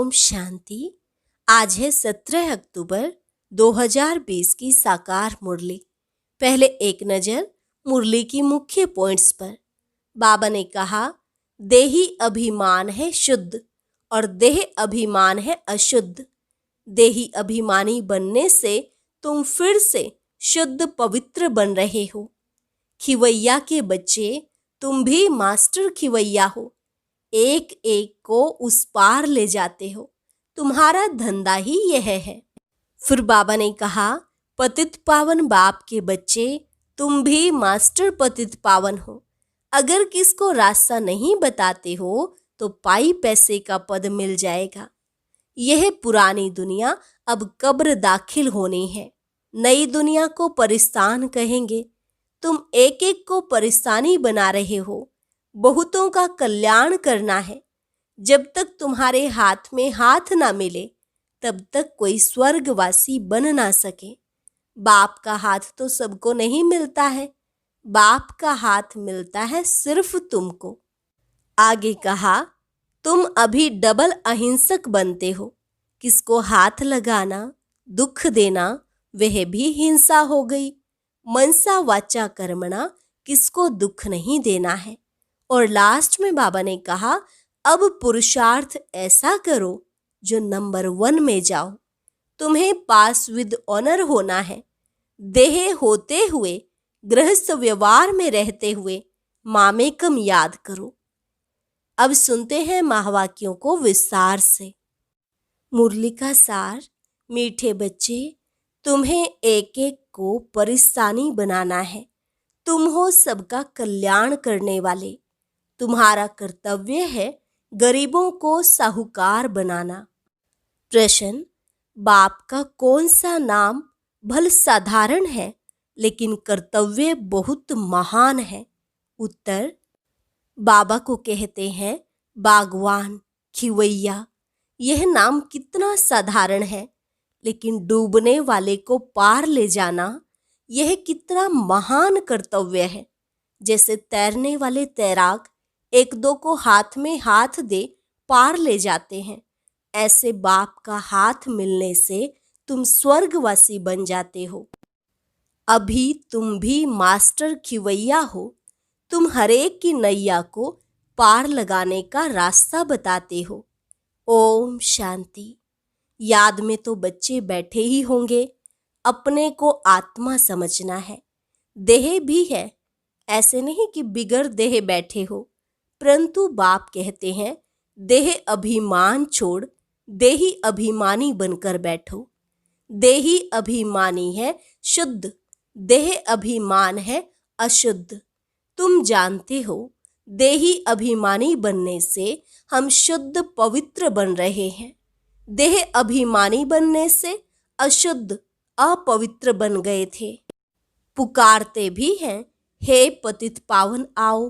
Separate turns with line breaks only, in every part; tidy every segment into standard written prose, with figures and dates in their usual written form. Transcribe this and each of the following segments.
ओम शांति। आज है 17 अक्टूबर 2020 की साकार मुरली। पहले एक नज़र मुरली की मुख्य पॉइंट्स पर। बाबा ने कहा, देही अभिमान है शुद्ध और देह अभिमान है अशुद्ध। देही अभिमानी बनने से तुम फिर से शुद्ध पवित्र बन रहे हो। खिवैया के बच्चे, तुम भी मास्टर खिवैया हो। एक एक को उस पार ले जाते हो। तुम्हारा धंधा ही यह है। फिर बाबा ने कहा, पतित पावन बाप के बच्चे, तुम भी मास्टर पतित पावन हो। अगर किसको रास्ता नहीं बताते हो तो पाई पैसे का पद मिल जाएगा। यह पुरानी दुनिया अब कब्र दाखिल होनी है। नई दुनिया को परिस्तान कहेंगे। तुम एक एक को परिस्तानी बना रहे हो। बहुतों का कल्याण करना है। जब तक तुम्हारे हाथ में हाथ ना मिले तब तक कोई स्वर्गवासी बन ना सके। बाप का हाथ तो सबको नहीं मिलता है। बाप का हाथ मिलता है सिर्फ तुमको। आगे कहा, तुम अभी डबल अहिंसक बनते हो। किसको हाथ लगाना, दुख देना, वह भी हिंसा हो गई। मनसा वाचा कर्मणा, किसको दुख नहीं देना है। और लास्ट में बाबा ने कहा, अब पुरुषार्थ ऐसा करो जो नंबर 1 में जाओ। तुम्हें पास विद ऑनर होना है। देह होते हुए, गृहस्थ व्यवहार में रहते हुए मामेकम याद करो। अब सुनते हैं महावाक्यों को विस्तार से। मुरली का सार। मीठे बच्चे, तुम्हें एक एक को परिस्तानी बनाना है। तुम हो सबका कल्याण करने वाले। तुम्हारा कर्तव्य है गरीबों को साहूकार बनाना। प्रश्न, बाप का कौन सा नाम भल साधारण है लेकिन कर्तव्य बहुत महान है। उत्तर, बाबा को कहते हैं बागवान, खिवैया। यह नाम कितना साधारण है लेकिन डूबने वाले को पार ले जाना यह कितना महान कर्तव्य है। जैसे तैरने वाले तैराक एक दो को हाथ में हाथ दे पार ले जाते हैं, ऐसे बाप का हाथ मिलने से तुम स्वर्गवासी बन जाते हो। अभी तुम भी मास्टर खिवैया हो। तुम हरेक की नैया को पार लगाने का रास्ता बताते हो। ओम शांति। याद में तो बच्चे बैठे ही होंगे। अपने को आत्मा समझना है। देह भी है, ऐसे नहीं कि बिगर देह बैठे हो। परंतु बाप कहते हैं, देह अभिमान छोड़ देही अभिमानी बनकर बैठो। देही अभिमानी है शुद्ध, देह अभिमान है अशुद्ध। तुम जानते हो, देही अभिमानी बनने से हम शुद्ध पवित्र बन रहे हैं। देह अभिमानी बनने से अशुद्ध अपवित्र बन गए थे। पुकारते भी हैं, हे पतित पावन आओ।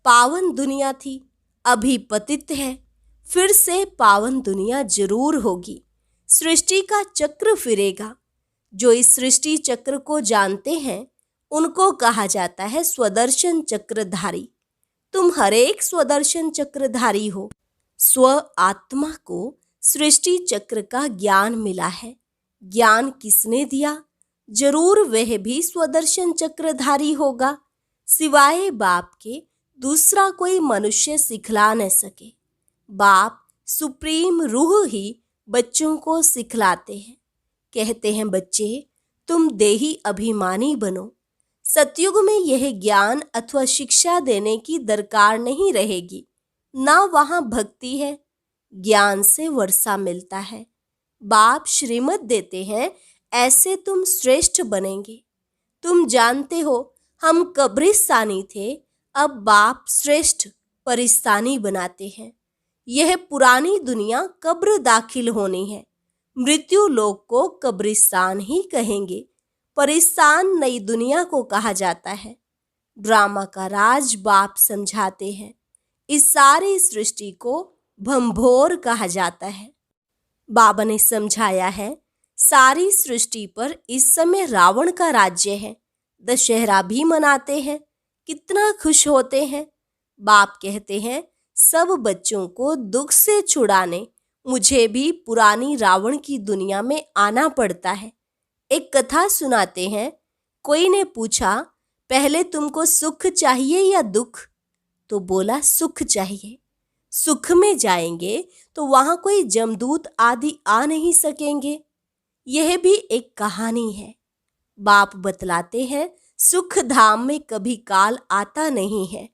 पावन दुनिया थी, अभी पतित है। फिर से पावन दुनिया जरूर होगी। सृष्टि का चक्र फिरेगा। जो इस सृष्टि चक्र को जानते हैं उनको कहा जाता है स्वदर्शन चक्रधारी। तुम हरेक स्वदर्शन चक्रधारी हो। स्व आत्मा को सृष्टि चक्र का ज्ञान मिला है। ज्ञान किसने दिया? जरूर वह भी स्वदर्शन चक्रधारी होगा। सिवाय बाप के दूसरा कोई मनुष्य सिखला न सके। बाप सुप्रीम रूह ही बच्चों को सिखलाते हैं। कहते हैं, बच्चे तुम देही अभिमानी बनो। सतयुग में यह ज्ञान अथवा शिक्षा देने की दरकार नहीं रहेगी। ना वहाँ भक्ति है, ज्ञान से वर्षा मिलता है। बाप श्रीमत देते हैं, ऐसे तुम श्रेष्ठ बनेंगे। तुम जानते हो, हम कब्रिस्तानी थे, अब बाप श्रेष्ठ परिस्तानी बनाते हैं। यह पुरानी दुनिया कब्र दाखिल होनी है। मृत्यु लोक को कब्रिस्तान ही कहेंगे। परिस्तान नई दुनिया को कहा जाता है। ड्रामा का राज बाप समझाते हैं। इस सारी सृष्टि को भंभोर कहा जाता है। बाबा ने समझाया है, सारी सृष्टि पर इस समय रावण का राज्य है। दशहरा भी मनाते हैं, कितना खुश होते हैं। बाप कहते हैं, सब बच्चों को दुख से छुड़ाने मुझे भी पुरानी रावण की दुनिया में आना पड़ता है। एक कथा सुनाते हैं। कोई ने पूछा, पहले तुमको सुख चाहिए या दुख? तो बोला, सुख चाहिए। सुख में जाएंगे तो वहां कोई जमदूत आदि आ नहीं सकेंगे। यह भी एक कहानी है। बाप बतलाते हैं, सुख धाम में कभी काल आता नहीं है,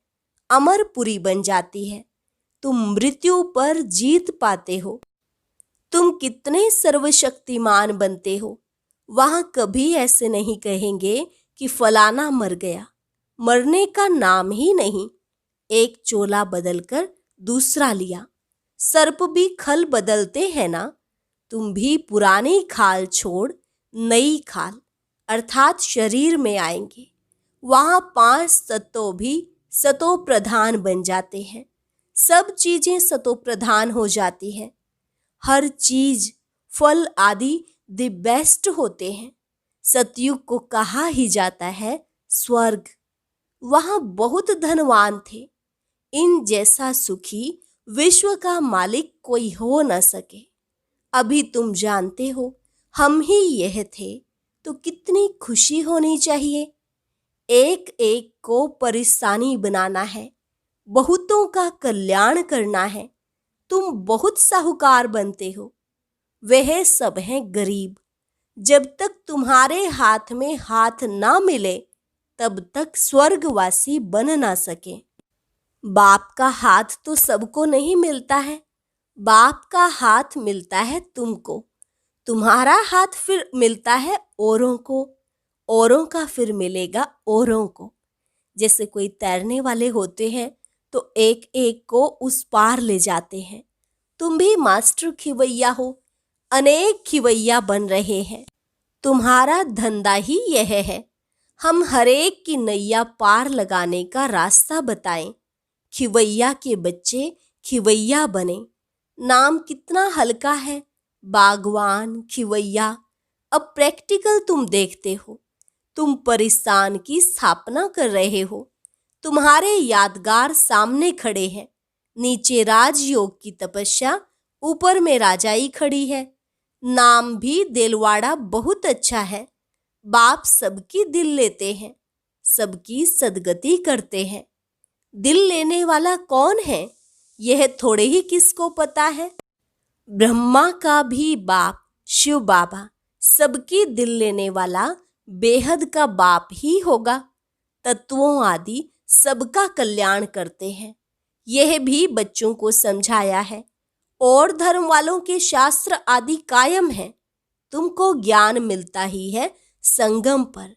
अमरपुरी बन जाती है। तुम मृत्यु पर जीत पाते हो। तुम कितने सर्वशक्तिमान बनते हो। वहां कभी ऐसे नहीं कहेंगे कि फलाना मर गया। मरने का नाम ही नहीं। एक चोला बदलकर दूसरा लिया। सर्प भी खल बदलते हैं ना। तुम भी पुरानी खाल छोड़ नई खाल अर्थात शरीर में आएंगे। वहां 5 तत्व भी सतो प्रधान बन जाते हैं। सब चीजें सतो प्रधान हो जाती हैं। हर चीज, फल आदि द बेस्ट होते हैं। सतयुग को कहा ही जाता है स्वर्ग। वहां बहुत धनवान थे। इन जैसा सुखी विश्व का मालिक कोई हो न सके। अभी तुम जानते हो, हम ही यह थे तो कितनी खुशी होनी चाहिए। एक एक को परेशानी बनाना है, बहुतों का कल्याण करना है। तुम बहुत साहूकार बनते हो, वह सब हैं गरीब। जब तक तुम्हारे हाथ में हाथ ना मिले तब तक स्वर्गवासी बन ना सके। बाप का हाथ तो सबको नहीं मिलता है। बाप का हाथ मिलता है तुमको। तुम्हारा हाथ फिर मिलता है औरों को। औरों का फिर मिलेगा औरों को। जैसे कोई तैरने वाले होते हैं तो एक एक को उस पार ले जाते हैं। तुम भी मास्टर खिवैया हो। अनेक खिवैया बन रहे हैं। तुम्हारा धंधा ही यह है। हम हरेक की नैया पार लगाने का रास्ता बताएं। खिवैया के बच्चे खिवैया बने। नाम कितना हल्का है, बागवान, खिवैया। अब प्रैक्टिकल तुम देखते हो। तुम परिस्तान की स्थापना कर रहे हो। तुम्हारे यादगार सामने खड़े हैं। नीचे राजयोग की तपस्या, ऊपर में राजाई खड़ी है। नाम भी दिलवाड़ा बहुत अच्छा है। बाप सबकी दिल लेते हैं, सबकी सदगति करते हैं। दिल लेने वाला कौन है, यह थोड़े ही किसको पता है। ब्रह्मा का भी बाप शिव बाबा सबकी दिल लेने वाला बेहद का बाप ही होगा। तत्वों आदि सबका कल्याण करते हैं। यह भी बच्चों को समझाया है। और धर्म वालों के शास्त्र आदि कायम हैं। तुमको ज्ञान मिलता ही है संगम पर,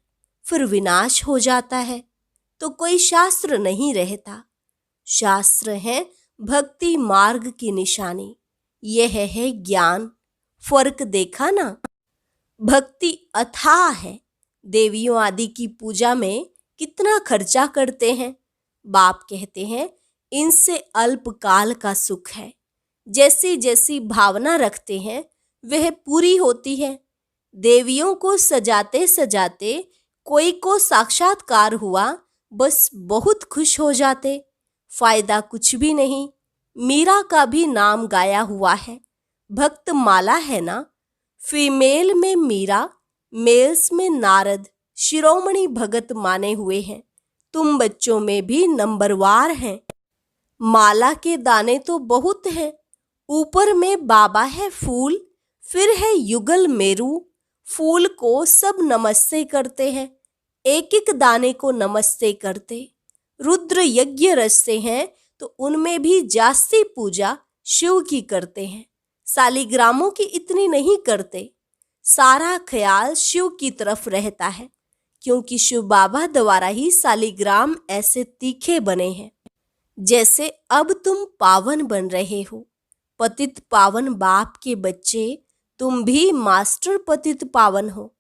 फिर विनाश हो जाता है तो कोई शास्त्र नहीं रहता। शास्त्र है भक्ति मार्ग की निशानी। यह है ज्ञान। फर्क देखा ना। भक्ति अथाह है। देवियों आदि की पूजा में कितना खर्चा करते हैं। बाप कहते हैं, इनसे अल्पकाल का सुख है। जैसी जैसी भावना रखते हैं वह पूरी होती है। देवियों को सजाते सजाते कोई को साक्षात्कार हुआ, बस बहुत खुश हो जाते। फायदा कुछ भी नहीं। मीरा का भी नाम गाया हुआ है। भक्त माला है ना। फीमेल में मीरा, मेल्स में नारद शिरोमणि भगत माने हुए हैं। तुम बच्चों में भी नंबरवार हैं। माला के दाने तो बहुत हैं। ऊपर में बाबा है फूल, फिर है युगल मेरू। फूल को सब नमस्ते करते हैं, एक एक दाने को नमस्ते करते। रुद्र यज्ञ रचते हैं तो उनमें भी जास्ती पूजा शिव की करते हैं। सालिग्रामों की इतनी नहीं करते। सारा ख्याल शिव की तरफ रहता है, क्योंकि शिव बाबा द्वारा ही सालिग्राम ऐसे तीखे बने हैं। जैसे अब तुम पावन बन रहे हो, पतित पावन बाप के बच्चे, तुम भी मास्टर पतित पावन हो।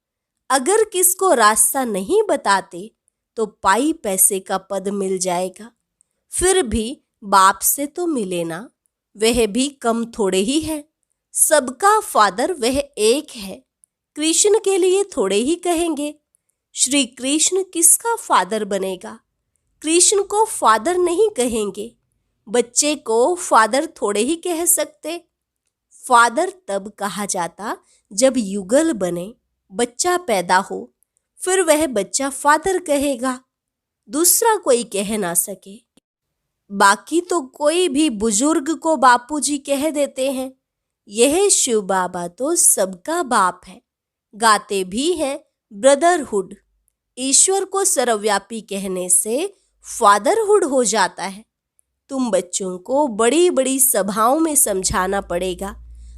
अगर किसको रास्ता नहीं बताते तो पाई पैसे का पद मिल जाएगा। फिर भी बाप से तो मिले ना, वह भी कम थोड़े ही है। सबका फादर वह एक है। कृष्ण के लिए थोड़े ही कहेंगे। श्री कृष्ण किसका फादर बनेगा? कृष्ण को फादर नहीं कहेंगे। बच्चे को फादर थोड़े ही कह सकते। फादर तब कहा जाता जब युगल बने, बच्चा पैदा हो, फिर वह बच्चा फादर कहेगा, दूसरा कोई कह ना सके। बाकी तो कोई भी बुजुर्ग को बापूजी कह देते हैं। यह शिव बाबा तो सबका बाप है। गाते भी हैं ब्रदरहुड। ईश्वर को सर्वव्यापी कहने से फादरहुड हो जाता है। तुम बच्चों को बड़ी बड़ी सभाओं में समझाना पड़ेगा।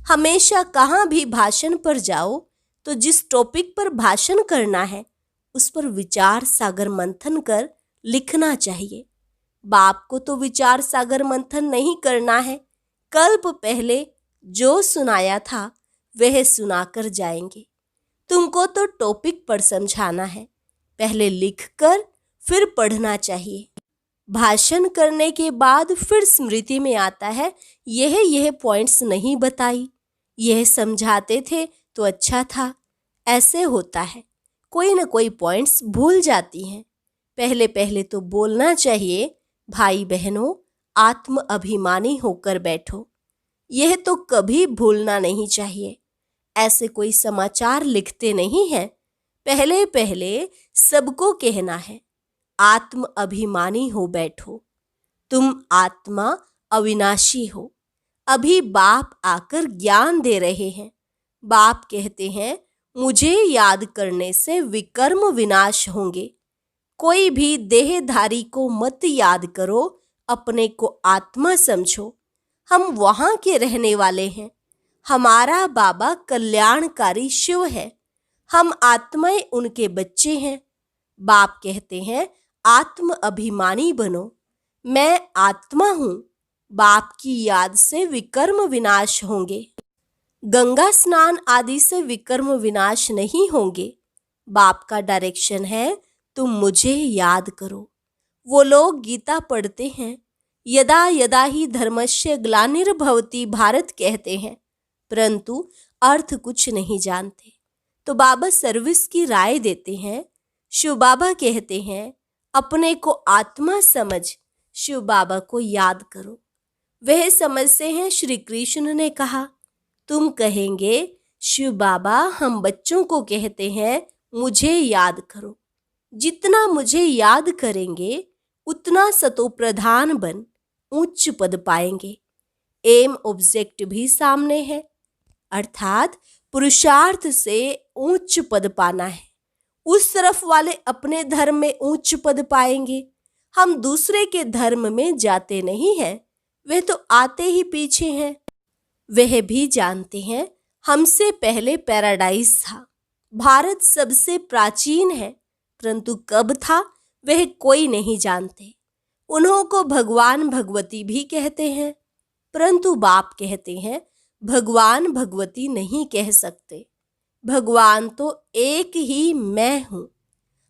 हमेशा कहाँ भी भाषण पर जाओ तो जिस टॉपिक पर भाषण करना है उस पर विचार सागर मंथन कर लिखना चाहिए। बाप को तो विचार सागर मंथन नहीं करना है। कल्प पहले जो सुनाया था वह सुनाकर जाएंगे। तुमको तो टॉपिक पर समझाना है। पहले लिखकर फिर पढ़ना चाहिए। भाषण करने के बाद फिर स्मृति में आता है, यह पॉइंट्स नहीं बताई, यह समझाते थे तो अच्छा था। ऐसे होता है, कोई न कोई पॉइंट्स भूल जाती हैं। पहले पहले तो बोलना चाहिए, भाई बहनों आत्म अभिमानी होकर बैठो। यह तो कभी भूलना नहीं चाहिए। ऐसे कोई समाचार लिखते नहीं हैं। पहले पहले सबको कहना है, आत्म अभिमानी हो बैठो। तुम आत्मा अविनाशी हो। अभी बाप आकर ज्ञान दे रहे हैं। बाप कहते हैं, मुझे याद करने से विकर्म विनाश होंगे। कोई भी देहधारी को मत याद करो, अपने को आत्मा समझो। हम वहाँ के रहने वाले हैं। हमारा बाबा कल्याणकारी शिव है। हम आत्माएं उनके बच्चे हैं। बाप कहते हैं, आत्म अभिमानी बनो। मैं आत्मा हूँ। बाप की याद से विकर्म विनाश होंगे। गंगा स्नान आदि से विकर्म विनाश नहीं होंगे। बाप का डायरेक्शन है, तुम मुझे याद करो। वो लोग गीता पढ़ते हैं, यदा यदा ही धर्मस्य ग्लानिर्भवति भारत कहते हैं, परंतु अर्थ कुछ नहीं जानते। तो बाबा सर्विस की राय देते हैं। शिव बाबा कहते हैं, अपने को आत्मा समझ शिव बाबा को याद करो। वह समझते हैं। श्री कृष्ण ने कहा, तुम कहेंगे शिव बाबा हम बच्चों को कहते हैं मुझे याद करो। जितना मुझे याद करेंगे उतना सतो प्रधान बन उच्च पद पाएंगे। एम ऑब्जेक्ट भी सामने है, अर्थात पुरुषार्थ से उच्च पद पाना है। उस तरफ वाले अपने धर्म में उच्च पद पाएंगे। हम दूसरे के धर्म में जाते नहीं हैं, वे तो आते ही पीछे हैं। वह भी जानते हैं हमसे पहले पैराडाइज था। भारत सबसे प्राचीन है, परंतु कब था वह कोई नहीं जानते। उन्हों को भगवान भगवती भी कहते हैं, परंतु बाप कहते हैं भगवान भगवती नहीं कह सकते। भगवान तो एक ही मैं हूँ।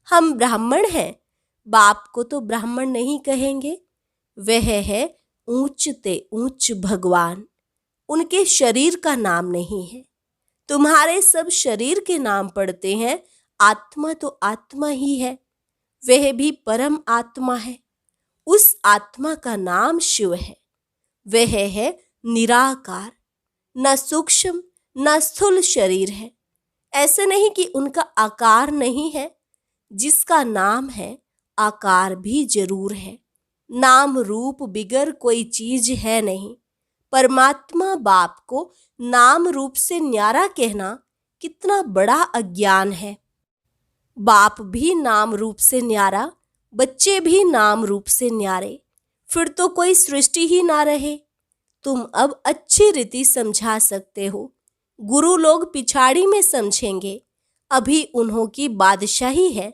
हम ब्राह्मण हैं, बाप को तो ब्राह्मण नहीं कहेंगे। वह है ऊंच ते ऊंच भगवान। उनके शरीर का नाम नहीं है। तुम्हारे सब शरीर के नाम पड़ते हैं, आत्मा तो आत्मा ही है। वह भी परम आत्मा है। उस आत्मा का नाम शिव है। वह है निराकार, न सूक्ष्म न स्थूल शरीर है। ऐसे नहीं कि उनका आकार नहीं है। जिसका नाम है आकार भी जरूर है। नाम रूप बिगर कोई चीज है नहीं। परमात्मा बाप को नाम रूप से न्यारा कहना कितना बड़ा अज्ञान है। बाप भी नाम रूप से न्यारा, बच्चे भी नाम रूप से न्यारे, फिर तो कोई सृष्टि ही ना रहे। तुम अब अच्छी रीति समझा सकते हो। गुरु लोग पिछाड़ी में समझेंगे। अभी उन्हों की बादशाही है।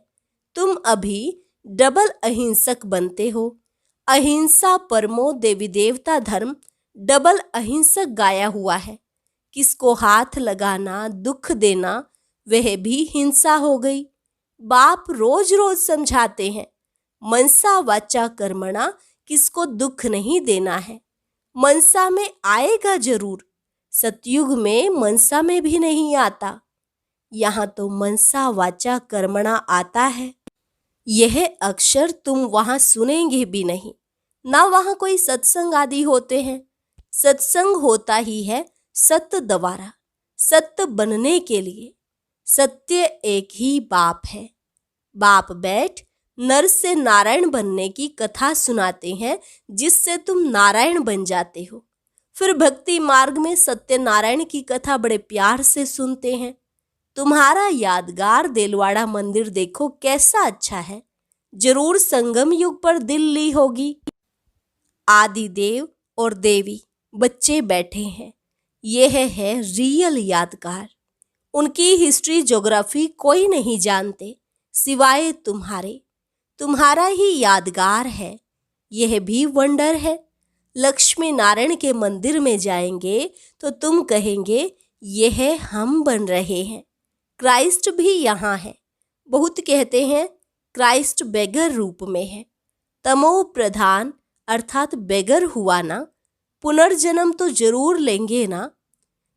तुम अभी डबल अहिंसक बनते हो। अहिंसा परमो देवी देवता धर्म डबल अहिंसक गाया हुआ है। किसको हाथ लगाना, दुख देना, वह भी हिंसा हो गई। बाप रोज रोज समझाते हैं, मनसा वाचा कर्मणा, किसको दुख नहीं देना है। मनसा में आएगा जरूर। सतयुग में मनसा में भी नहीं आता। यहाँ तो मनसा वाचा कर्मणा आता है। यह अक्षर तुम वहाँ सुनेंगे भी नहीं। ना वहाँ कोई सत्संग आदि होते हैं। सत्संग होता ही है सत्य द्वारा सत्य बनने के लिए सत्य एक ही बाप है। बाप बैठ नर से नारायण बनने की कथा सुनाते हैं, जिससे तुम नारायण बन जाते हो। फिर भक्ति मार्ग में सत्यनारायण की कथा बड़े प्यार से सुनते हैं। तुम्हारा यादगार देलवाड़ा मंदिर देखो कैसा अच्छा है। जरूर संगम युग पर दिल ली होगी। आदि देव और देवी बच्चे बैठे हैं। यह है रियल यादगार। उनकी हिस्ट्री ज्योग्राफी कोई नहीं जानते सिवाय तुम्हारे। तुम्हारा ही यादगार है। यह भी वंडर है। लक्ष्मी नारायण के मंदिर में जाएंगे तो तुम कहेंगे यह हम बन रहे हैं। क्राइस्ट भी यहाँ है। बहुत कहते हैं क्राइस्ट बेगर रूप में है। तमो प्रधान अर्थात बेगर हुआ ना, पुनर्जन्म तो जरूर लेंगे ना।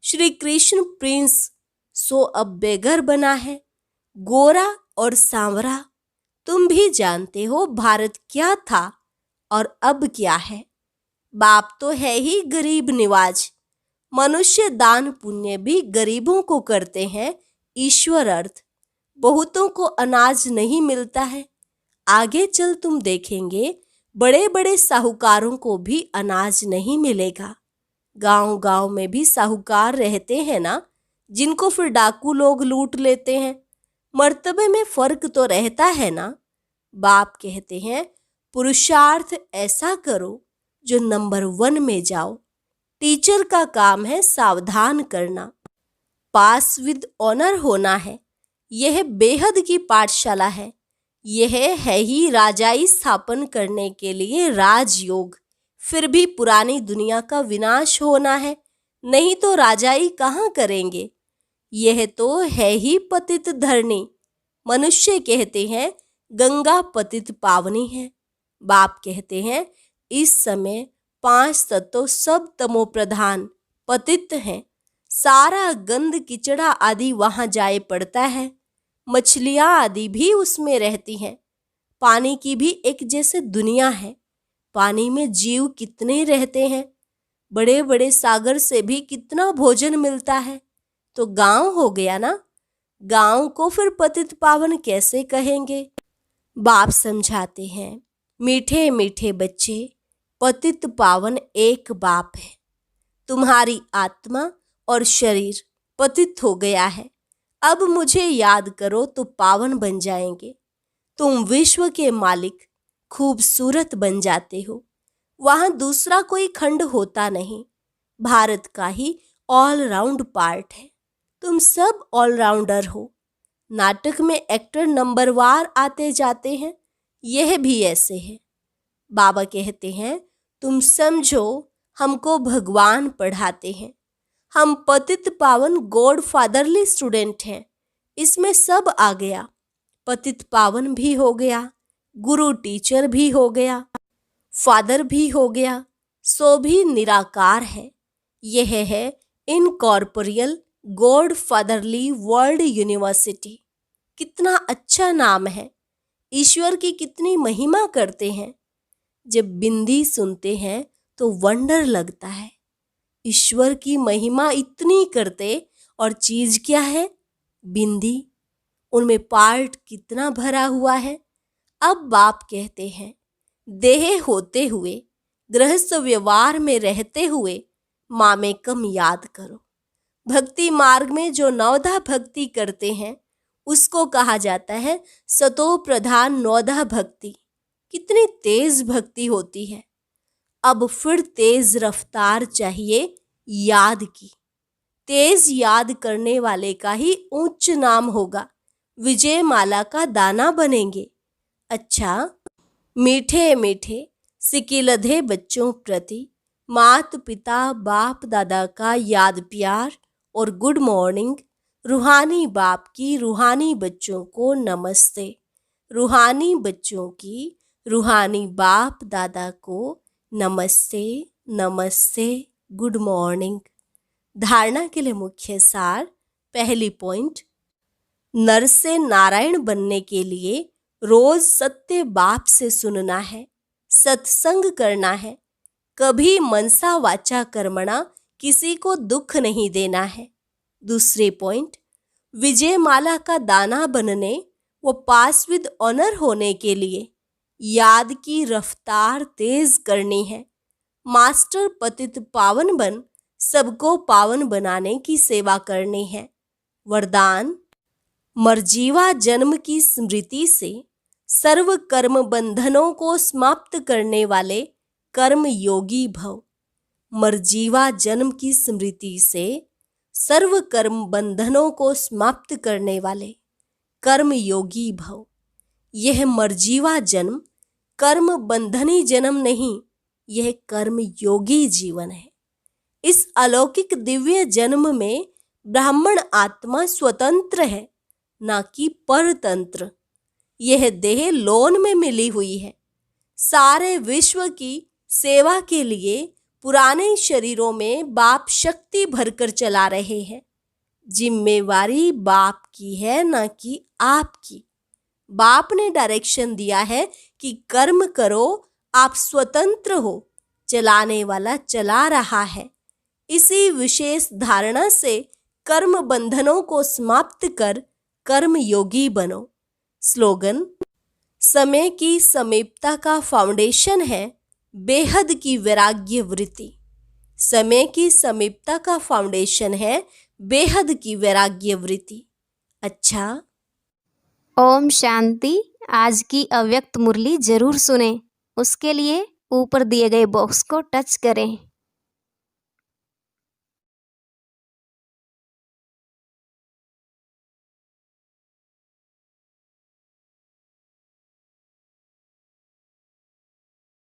श्री कृष्ण प्रिंस सो अब बेगर बना है। गोरा और सांवरा, तुम भी जानते हो भारत क्या था और अब क्या है। बाप तो है ही गरीब निवाज। मनुष्य दान पुण्य भी गरीबों को करते हैं। ईश्वर अर्थ बहुतों को अनाज नहीं मिलता है। आगे चल तुम देखेंगे बड़े बड़े साहूकारों को भी अनाज नहीं मिलेगा। गांव गांव में भी साहूकार रहते हैं ना, जिनको फिर डाकू लोग लूट लेते हैं। मर्तबे में फर्क तो रहता है ना। बाप कहते हैं पुरुषार्थ ऐसा करो जो नंबर 1 में जाओ। टीचर का काम है सावधान करना। पास विद ऑनर होना है। यह बेहद की पाठशाला है। यह है ही राजाई स्थापन करने के लिए राजयोग। फिर भी पुरानी दुनिया का विनाश होना है, नहीं तो राजाई कहाँ करेंगे। यह तो है ही पतित धरनी। मनुष्य कहते हैं गंगा पतित पावनी है। बाप कहते हैं इस समय 5 तत्व सब तमो प्रधान पतित हैं। सारा गंद किचड़ा आदि वहां जाए पड़ता है। मछलियां आदि भी उसमें रहती हैं। पानी की भी एक जैसे दुनिया है। पानी में जीव कितने रहते हैं। बड़े बड़े सागर से भी कितना भोजन मिलता है। तो गांव हो गया ना। गांव को फिर पतित पावन कैसे कहेंगे। बाप समझाते हैं मीठे मीठे बच्चे, पतित पावन एक बाप है। तुम्हारी आत्मा और शरीर पतित हो गया है। अब मुझे याद करो तो पावन बन जाएंगे। तुम विश्व के मालिक खूबसूरत बन जाते हो। वहां दूसरा कोई खंड होता नहीं। भारत का ही ऑलराउंड पार्ट है। तुम सब ऑलराउंडर हो। नाटक में एक्टर नंबरवार आते जाते हैं। यह भी ऐसे है। बाबा कहते हैं तुम समझो हमको भगवान पढ़ाते हैं। हम पतित पावन गॉड फादरली स्टूडेंट हैं। इसमें सब आ गया। पतित पावन भी हो गया, गुरु टीचर भी हो गया, फादर भी हो गया। सो भी निराकार है। यह है incorporeal God fatherly world university. कितना अच्छा नाम है। ईश्वर की कितनी महिमा करते हैं। जब बिंदी सुनते हैं तो वंडर लगता है। ईश्वर की महिमा इतनी करते और चीज क्या है? बिंदी। उनमें पार्ट कितना भरा हुआ है। अब बाप कहते हैं देह होते हुए, गृहस्थ व्यवहार में रहते हुए मामेकम याद करो। भक्ति मार्ग में जो नवधा भक्ति करते हैं उसको कहा जाता है सतो प्रधान नवधा भक्ति। कितनी तेज भक्ति होती है। अब फिर तेज रफ्तार चाहिए याद की। तेज याद करने वाले का ही उच्च नाम होगा। विजय माला का दाना बनेंगे। अच्छा, मीठे मीठे सिकिलधे बच्चों प्रति मात पिता बाप दादा का याद प्यार और गुड मॉर्निंग। रूहानी बाप की रूहानी बच्चों को नमस्ते। रूहानी बच्चों की रूहानी बाप दादा को नमस्ते नमस्ते, गुड मॉर्निंग। धारणा के लिए मुख्य सार। पहली पॉइंट, नर से नारायण बनने के लिए रोज सत्य बाप से सुनना है, सत्संग करना है। कभी मनसा वाचा कर्मणा किसी को दुख नहीं देना है। दूसरे पॉइंट, विजय माला का दाना बनने व पास विद ऑनर होने के लिए याद की रफ्तार तेज करनी है। मास्टर पतित पावन बन सबको पावन बनाने की सेवा करनी है। वरदान, मर्जीवा जन्म की स्मृति से सर्व कर्म बंधनों को समाप्त करने वाले कर्म योगी भव। मर्जीवा जन्म की स्मृति से सर्व कर्म बंधनों को समाप्त करने वाले कर्म योगी भव। यह मर्जीवा जन्म कर्म बंधनी जन्म नहीं, यह कर्म योगी जीवन है। इस अलौकिक दिव्य जन्म में ब्राह्मण आत्मा स्वतंत्र है, ना कि परतंत्र। यह देह लोन में मिली हुई है। सारे विश्व की सेवा के लिए पुराने शरीरों में बाप शक्ति भरकर चला रहे हैं। जिम्मेवारी बाप की है, ना कि आपकी। बाप ने डायरेक्शन दिया है कि कर्म करो, आप स्वतंत्र हो, चलाने वाला चला रहा है। इसी विशेष धारणा से कर्म बंधनों को समाप्त कर कर्म योगी बनो। स्लोगन, समय की समीपता का फाउंडेशन है बेहद की वैराग्य वृत्ति। समय की समीपता का फाउंडेशन है बेहद की वैराग्य वृत्ति। अच्छा,
ओम शांति। आज की अव्यक्त मुरली जरूर सुने। उसके लिए ऊपर दिए गए बॉक्स को टच करें।